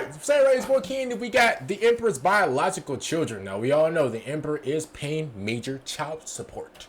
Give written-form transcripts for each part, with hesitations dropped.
right, Saturday 14, we got the Emperor's biological children. Now, we all know the Emperor is paying major child support.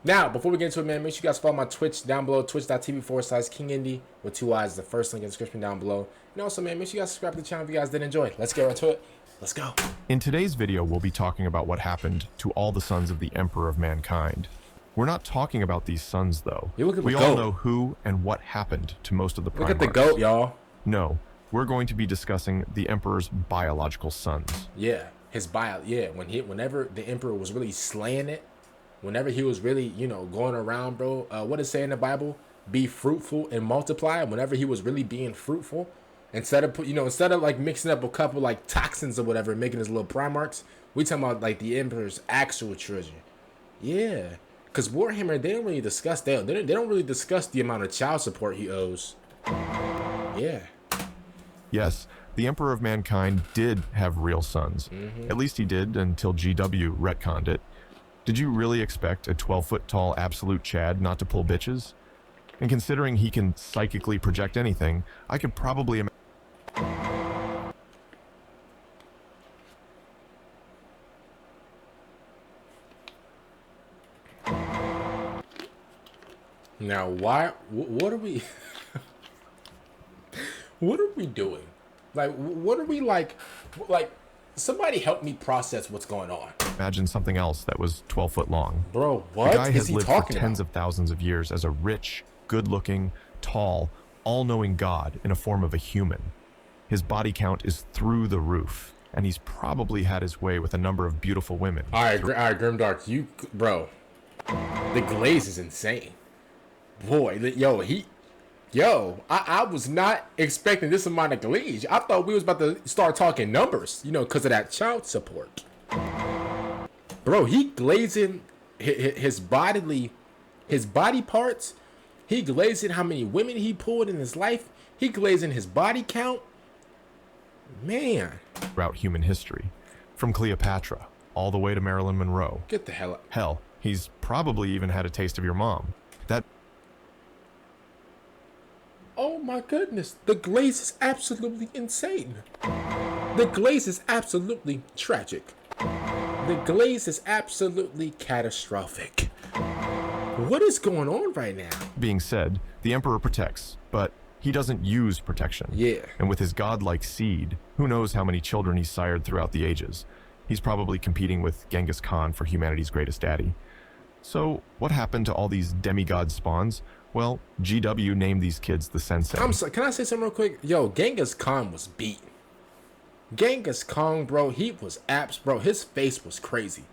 Now, before we get into it, man, make sure you guys follow my Twitch down below, twitch.tv/KingIndy with 2 eyes, the first link in the description down below. And also, man, make sure you guys subscribe to the channel if you guys did enjoy. Let's get right to it. Let's go. In today's video, we'll be talking about what happened to all the sons of the Emperor of Mankind. We're not talking about these sons, though. You look at the we goat. all know who and what happened to most of the Primarchs. Look at the goat, y'all. No, we're going to be discussing the Emperor's biological sons. Yeah, whenever the Emperor was really slaying it, whenever he was really, going around, bro, what does it say in the Bible? Be fruitful and multiply. Whenever he was really being fruitful, instead of like mixing up a couple like toxins or whatever and making his little Primarchs, we talking about like the Emperor's actual treasure. Yeah, because Warhammer, they don't really discuss that. They don't really discuss the amount of child support he owes. Yeah. Yes, the Emperor of Mankind did have real sons. At least he did until GW retconned it. Did you really expect a 12-foot tall absolute Chad not to pull bitches? And considering he can psychically project anything, I could probably imagine. Now, what are we... What are we doing? Like, what are we like, somebody help me process what's going on. Imagine something else that was 12 foot long. Bro, what the guy is has he lived talking for tens about? of thousands of years as a rich, good-looking, tall, all-knowing god in a form of a human. His body count is through the roof, and he's probably had his way with a number of beautiful women. All right, Grimdark, bro, the glaze is insane. Boy, I was not expecting this amount of glaze. I thought we was about to start talking numbers, because of that child support. Bro, he glazing his body parts. He glazing how many women he pulled in his life. He glazing his body count. Man. Throughout human history. From Cleopatra all the way to Marilyn Monroe. Get the hell out. Hell, he's probably even had a taste of your mom. Oh my goodness, the glaze is absolutely insane. The glaze is absolutely tragic. The glaze is absolutely catastrophic. What is going on right now? Being said, the Emperor protects, but he doesn't use protection. Yeah. And with his godlike seed, who knows how many children he's sired throughout the ages. He's probably competing with Genghis Khan for humanity's greatest daddy. So, what happened to all these demigod spawns? Well, GW named these kids the Sensei. Can I say something real quick? Yo, Genghis Khan was beat. Genghis Khan, bro, he was bro, his face was crazy.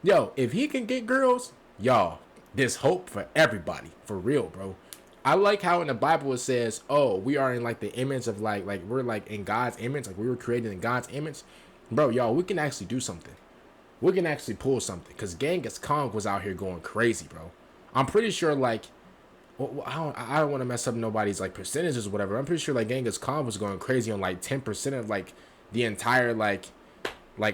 Yo, if he can get girls, y'all, there's hope for everybody. For real, bro. I like how in the Bible it says, oh, we are in like the image of like we're like in God's image, like we were created in God's image. Bro, y'all, we can actually do something. We can actually pull something. Because Genghis Khan was out here going crazy, bro. I'm pretty sure like, I don't want to mess up nobody's like percentages or whatever. I'm pretty sure like Genghis Khan was going crazy on like 10% of like the entire like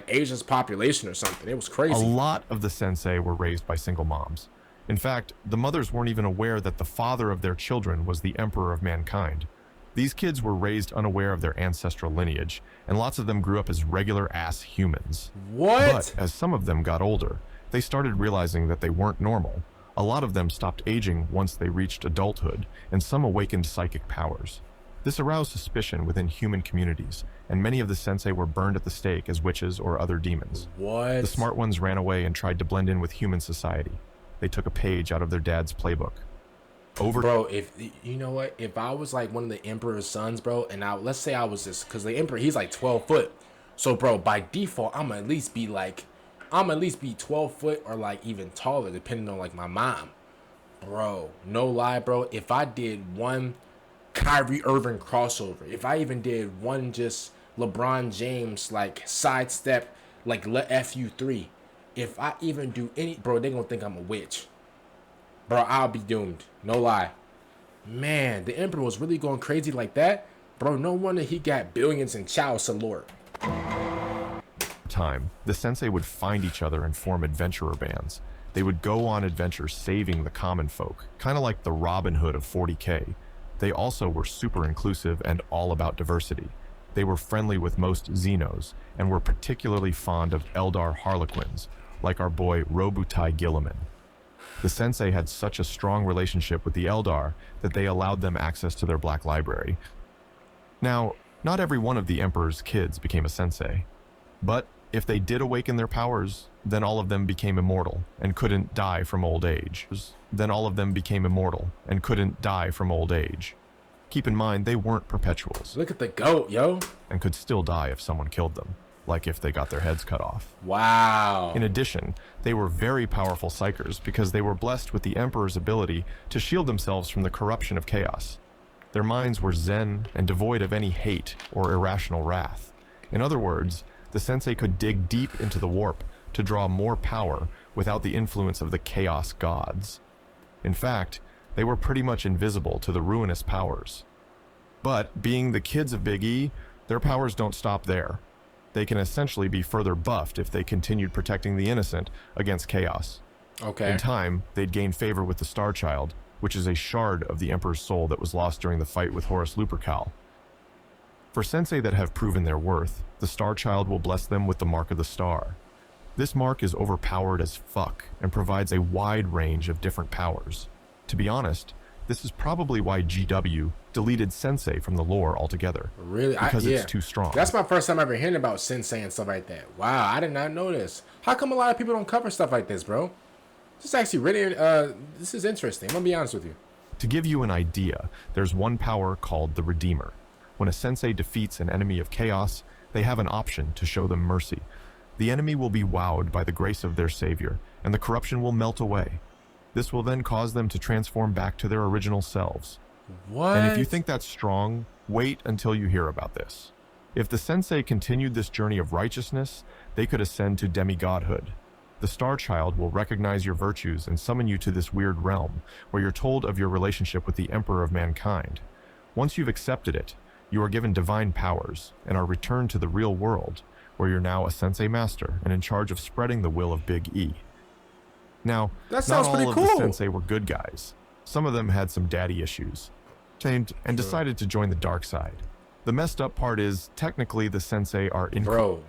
Asia's population or something. It was crazy. A lot of the Sensei were raised by single moms. In fact, the mothers weren't even aware that the father of their children was the Emperor of Mankind. These kids were raised unaware of their ancestral lineage, and lots of them grew up as regular-ass humans. What? But as some of them got older, they started realizing that they weren't normal. A lot of them stopped aging once they reached adulthood, and some awakened psychic powers. This aroused suspicion within human communities, and many of the Sensei were burned at the stake as witches or other demons. What? The smart ones ran away and tried to blend in with human society. They took a page out of their dad's playbook. Bro, if you know what, if I was like one of the Emperor's sons, bro, and let's say I was this, because the Emperor, he's like 12 foot. So, bro, by default, I'm at least be 12 foot or like even taller, depending on like my mom. Bro, no lie, bro. If I did one Kyrie Irving crossover, if I even did one just LeBron James like sidestep, like FU3, if I even do any, bro, they gonna think I'm a witch. Bro, I'll be doomed. No lie. Man, the Emperor was really going crazy like that. Bro, no wonder he got billions in child support. Time, the Sensei would find each other and form adventurer bands. They would go on adventures saving the common folk, kind of like the Robin Hood of 40K. They also were super inclusive and all about diversity. They were friendly with most Xenos and were particularly fond of Eldar Harlequins, like our boy Robutai Gilliman. The Sensei had such a strong relationship with the Eldar that they allowed them access to their Black Library. Now, not every one of the Emperor's kids became a Sensei, but if they did awaken their powers, then all of them became immortal and couldn't die from old age. Keep in mind, they weren't perpetuals. Look at the goat, yo. And could still die if someone killed them, like if they got their heads cut off. Wow. In addition, they were very powerful psychers because they were blessed with the Emperor's ability to shield themselves from the corruption of chaos. Their minds were zen and devoid of any hate or irrational wrath. In other words, the Sensei could dig deep into the warp to draw more power without the influence of the chaos gods. In fact, they were pretty much invisible to the ruinous powers. But being the kids of Big E, their powers don't stop there. They can essentially be further buffed if they continued protecting the innocent against chaos. Okay. In time, they'd gain favor with the Star Child, which is a shard of the Emperor's soul that was lost during the fight with Horus Lupercal. For Sensei that have proven their worth, the Star Child will bless them with the Mark of the Star. This mark is overpowered as fuck and provides a wide range of different powers. To be honest, this is probably why GW deleted Sensei from the lore altogether. Really? Because it's too strong. That's my first time ever hearing about Sensei and stuff like that. Wow, I did not know this. How come a lot of people don't cover stuff like this, bro? This is actually really, this is interesting. I'm gonna be honest with you. To give you an idea, there's one power called the Redeemer. When a Sensei defeats an enemy of chaos, they have an option to show them mercy. The enemy will be wowed by the grace of their savior, and the corruption will melt away. This will then cause them to transform back to their original selves. What? And if you think that's strong, wait until you hear about this. If the Sensei continued this journey of righteousness, they could ascend to demigodhood. The Star Child will recognize your virtues and summon you to this weird realm, where you're told of your relationship with the Emperor of Mankind. Once you've accepted it, you are given divine powers and are returned to the real world, where you're now a Sensei Master and in charge of spreading the will of Big E. Now, that sounds not all pretty of cool. the Sensei were good guys. Some of them had some daddy issues, and decided to join the dark side. The messed up part is, technically, the Sensei are Bro,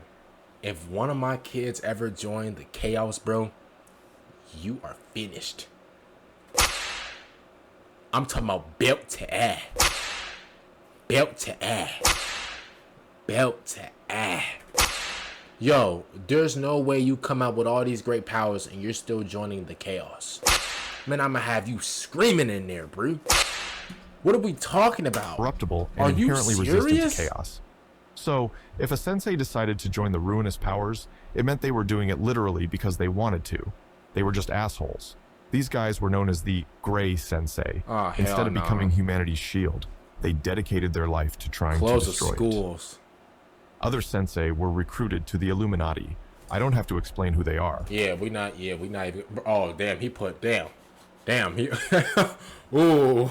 if one of my kids ever joined the chaos, bro, you are finished. I'm talking about belt to ass. Belt to ass. Belt to ass. Yo, there's no way you come out with all these great powers and you're still joining the chaos. Man, I'm gonna have you screaming in there, bro. What are we talking about? corruptible Are and you inherently resistant serious? to chaos. So, if a Sensei decided to join the ruinous powers, it meant they were doing it literally because they wanted to. They were just assholes. These guys were known as the Gray Sensei. Oh, Instead hell of no. becoming humanity's shield, they dedicated their life to trying Close to the destroy it. schools. Other Sensei were recruited to the Illuminati. I don't have to explain who they are. Yeah, we not even. Oh, damn, he put down. Damn, he. Ooh.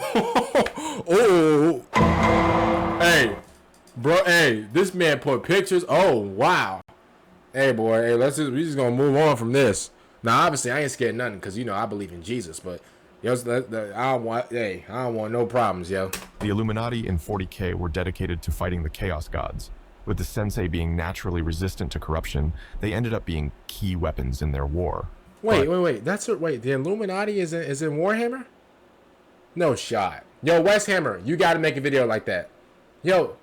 Ooh. Hey, bro, hey, this man put pictures. Oh, wow. Hey, boy, hey, we just gonna move on from this. Now, obviously, I ain't scared of nothing because, I believe in Jesus, but, I don't want no problems, yo. The Illuminati in 40K were dedicated to fighting the Chaos Gods. With the Sensei being naturally resistant to corruption, they ended up being key weapons in their war. Wait. The Illuminati is in Warhammer? No shot. Yo, Wes Hammer, you got to make a video like that. Yo,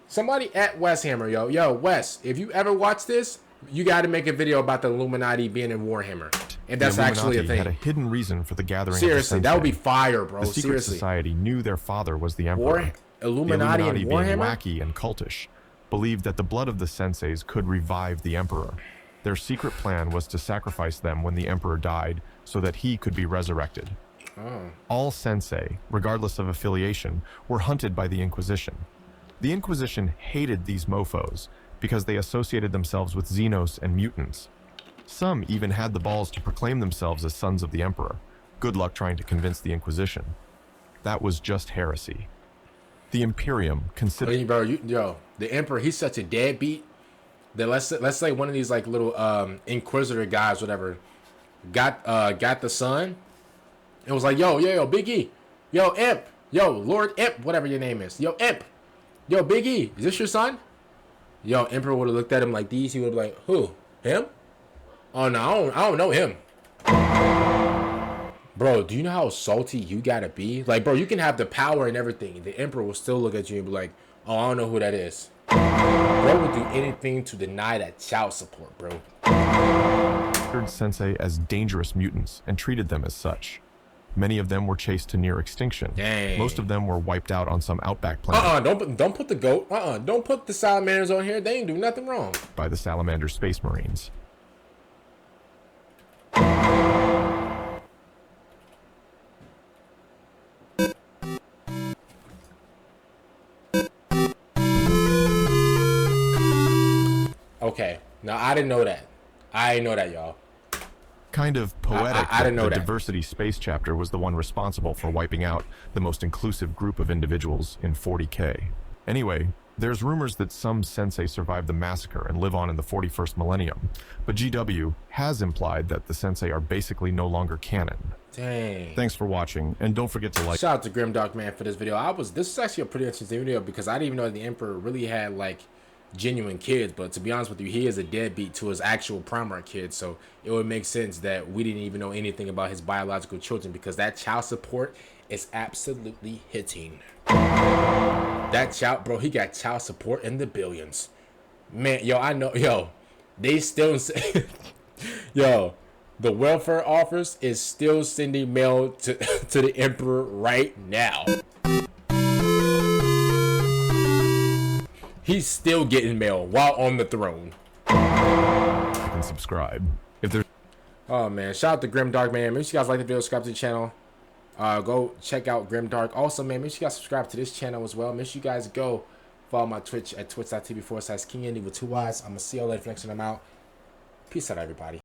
somebody at Wes Hammer, yo, Wes, if you ever watch this, you got to make a video about the Illuminati being in Warhammer. If that's actually a thing. Had a hidden reason for the gathering. Seriously, of the that would be fire, bro. The secret Seriously. society knew their father was the Emperor. Illuminati the and Illuminati, being Warhammer? wacky and cultish, believed that the blood of the Senseis could revive the Emperor. Their secret plan was to sacrifice them when the Emperor died so that he could be resurrected. Oh. All Sensei, regardless of affiliation, were hunted by the Inquisition. The Inquisition hated these mofos because they associated themselves with Xenos and mutants. Some even had the balls to proclaim themselves as sons of the Emperor. Good luck trying to convince the Inquisition. That was just heresy. The Imperium considered... Hey, bro, the Emperor, he's such a deadbeat that let's say one of these like little Inquisitor guys, whatever, got the son. It was like, yo, Big E, yo, Imp, yo, Lord Imp, whatever your name is, yo, Imp, Yo, Big E, is this your son? Yo, Emperor would have looked at him like these. He would be like, who? Him? Oh, no, I don't know him. Bro, do you know how salty you gotta be? Like, bro, you can have the power and everything. The Emperor will still look at you and be like, oh, I don't know who that is. Bro would do anything to deny that child support, bro. Considered Sensei as dangerous mutants and treated them as such. Many of them were chased to near extinction. Dang. Most of them were wiped out on some outback planet. Don't put the goat. Don't put the salamanders on here. They ain't do nothing wrong. By the Salamander Space Marines. Okay, now I didn't know that. I didn't know that, y'all. Kind of poetic. I didn't know the that. Diversity Space chapter was the one responsible for wiping out the most inclusive group of individuals in 40K. Anyway, there's rumors that some Sensei survived the massacre and live on in the 41st millennium, but GW has implied that the Sensei are basically no longer canon. Dang. Thanks for watching, and don't forget to like. Shout out to Grimdark Man for this video. This is actually a pretty interesting video because I didn't even know the Emperor really had like genuine kids, but to be honest with you, he is a deadbeat to his actual primary kids, so it would make sense that we didn't even know anything about his biological children because that child support is absolutely hitting. That child, bro, he got child support in the billions. Man, yo, I know, yo, they still yo, the welfare office is still sending mail to the Emperor right now. He's still getting mail while on the throne. And subscribe. If there's Oh man, shout out to Grimdark Man. Make sure you guys like the video, subscribe to the channel. Go check out Grimdark. Also, man, make sure you guys subscribe to this channel as well. Make sure you guys go follow my Twitch at twitch.tv/KingAndy with 2 Y's. I'm gonna see y'all later for next time I'm out. Peace out, everybody.